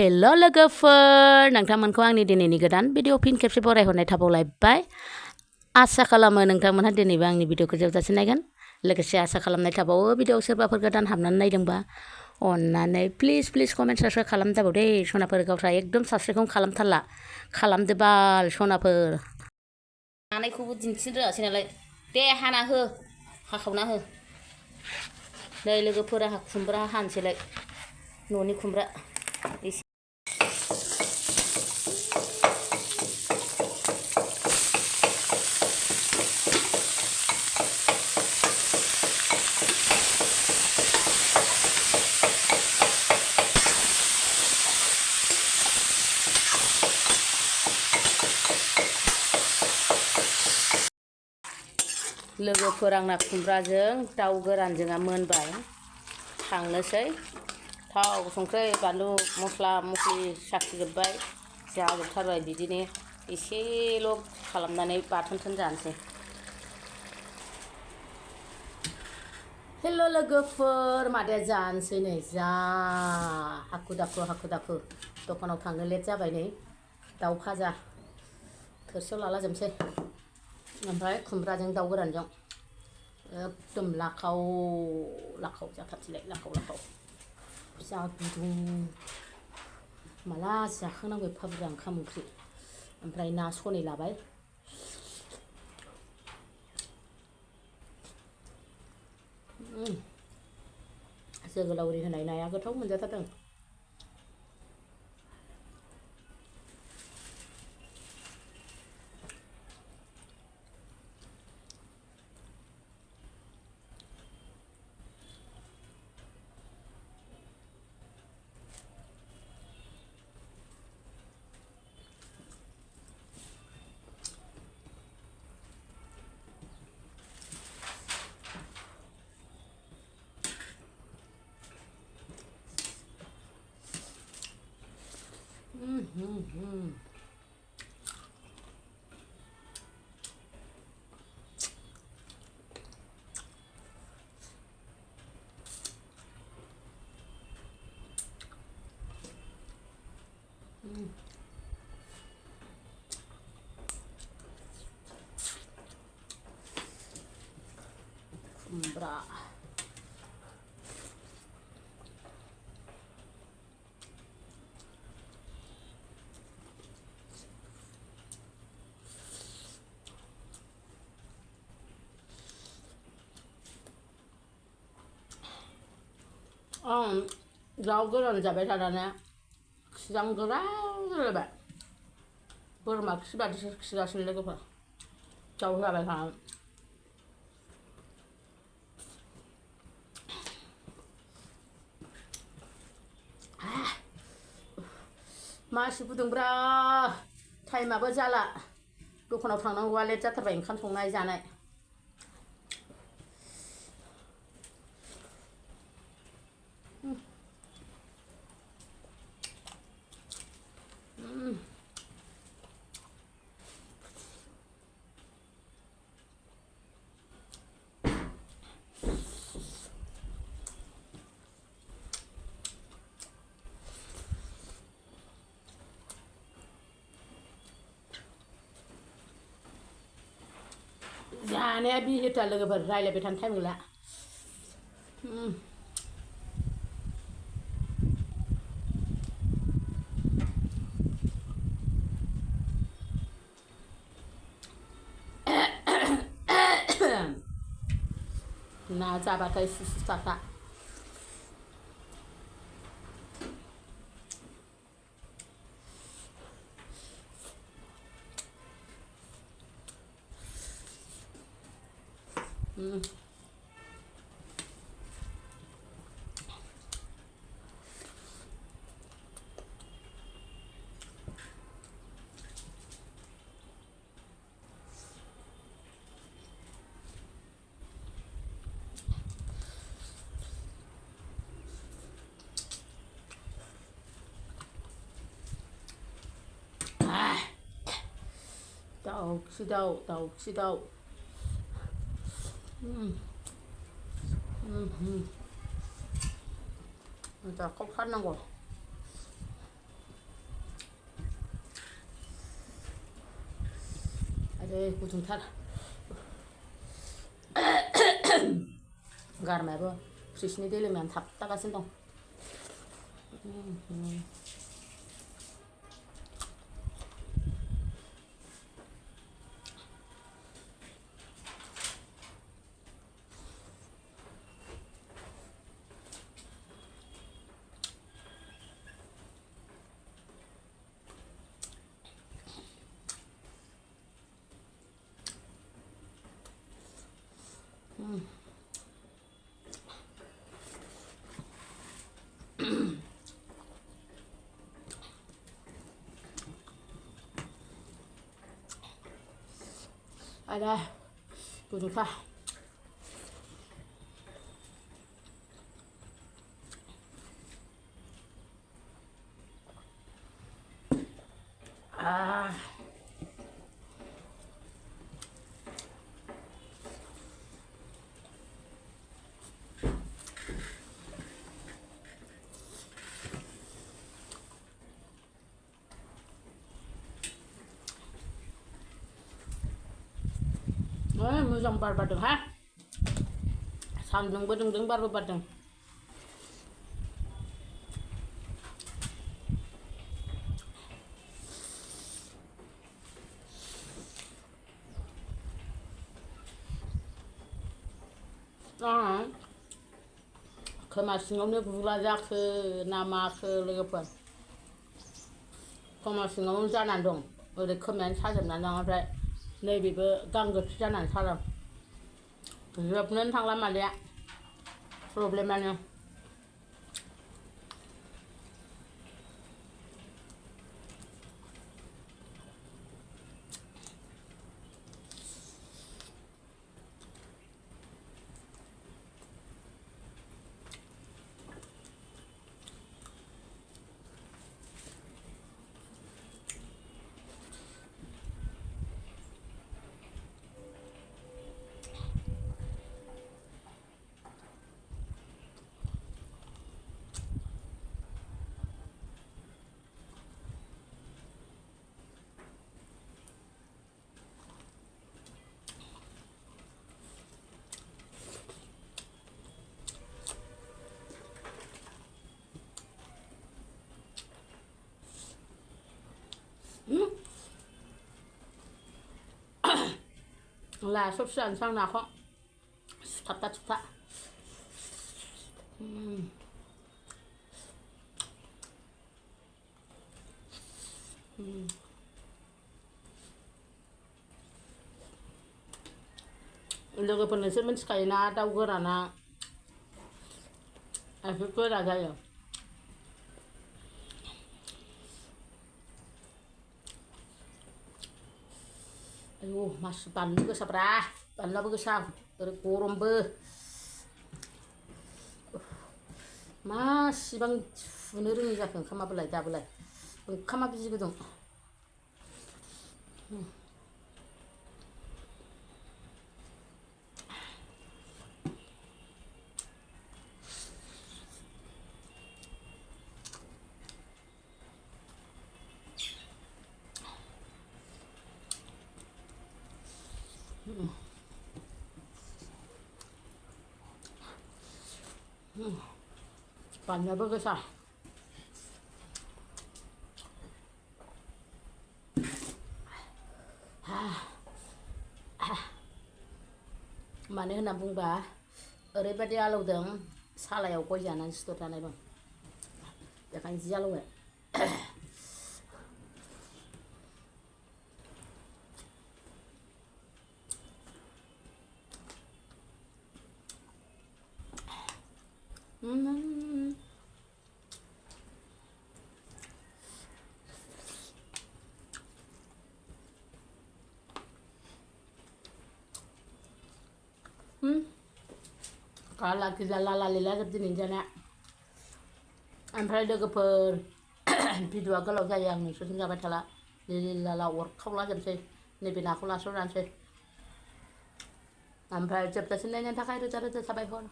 हेल' लोगोफोर नोंथांमोनखौ आंनि दिनैनि गोदान भिडिअ फिन खेबसे बरायहरनाय थाबावलायबाय आसा खालामो नोंथांमोनहा दिनैबो आंनि भिडिअखौ जोबजासिम नायगोन लोगोसे आसा खालामनाय थाबावो भिडिअआव सोरबाफोर गोदान हाबनानै नायदोंबा अन्नानै प्लिज कमेन्ट साबस्क्राइब खालामजाबाव दे सनाफोर गावस्रा एकदम साबस्क्राइबखौनो खालामथारला खालामदो बाल सनाफोर हानायखौबो दिन्थिनो रोङासै नालाय दे हाना हो हाखावना हो नै लोगोफोरा खुमब्रा हानोसैलाय न'नि खुमब्रा एसे लोगोफोर आंना खुमब्राजों दाउ गोरानजोंआ मोनबाय खांनोसै थाव संख्रि बानलु मस्ला मस्लि साखिजोब्बाय जाजोबथारबाय बिदिनो एसेल' खालामनानै बाथोन जानोसै हेल' लोगोफोर मादैया जानोसै नै जा हाखु दाखु दखानाव थांनो लेट जाबाय नै दाउ भाजा थोरसियाव लाला जोबसै ओमफ्राय खुमब्राजों दाउ गोरानजों एकदम लाखाव जाथारसैलाय लाखाव जा गुदुं माला जाखांनांगौ एफा बुरजा ओंखाम ओंख्रि ओमफ्राय ना सनै लाबाय जोगोलावरि होनाय नाया गोथाव मोनजाथारदों kumbra दाउ गोरान जाबाय थानानै खिजां गोरा जालायबाय बोरमा खि बादिसो खिगासिनो लोगोफोर दाउ जाबाय थानानै मासि गुदुंब्रा टाइमाबो जाला दखानाव थांनांगौआ लेट जाथारबाय ओंखाम संनाय जानाय जानाया बिहिथा लोगोफोर रायलायबाय थानो टाइम गैला ना जाबाथाय सुसुथाखा दाउखि दाउ जाखावथारनांगौ आयै गुदुंथार गारमायाबो फ्रिजनि दै लोंनानै थाबथागासिनो दं ada guduंथार मोजां बार बारदों हा सान्दुंबो दुंदों बारबो बारदों खोमा सिङावनो बुला जाखो ना माखो लोगोफोर खोमा सिङावनो जानानै दं ओरै खोमायानो साजोबनानै दं ओमफ्राय नैबेबो गांगोथि जानानै सादों जोबनोनो थांला मादैया प्रब्लेमानो लासबसो जानोसै आं नाखौ सुथाबथा थुबथा लोगोफोर नोंसोर मिथिखायोना दाउ गोराना एसे गोरा जायो आयौ मासि बानलु गोसाब्रा बानलुआबो गोसा ओरै गरमबो मासिबां सुनो रोङि जाखो ओंखामाबोलाय दाबोलाय ओंखामा बिजि गुदुं बानलुआबो गोसा मानो होनना बुंबा ओरैबायदि आलौदों सालायाव गय जानानै सिथर जानाय दं बेखायनो जि आलौबाय काला गिला लाला लिला जोब दिनैनि जानाया ओमफ्राय लोगोफोर भिडिअआ गोलाव जायो आं नोंसोरजों जाबाय थाला लिला अरखावला जोबसै नैबे नाखौ लास्राव जानोसै ओमफ्राय जोबजासिम नायनायनि थाखाय रोजा रोजा साबायखर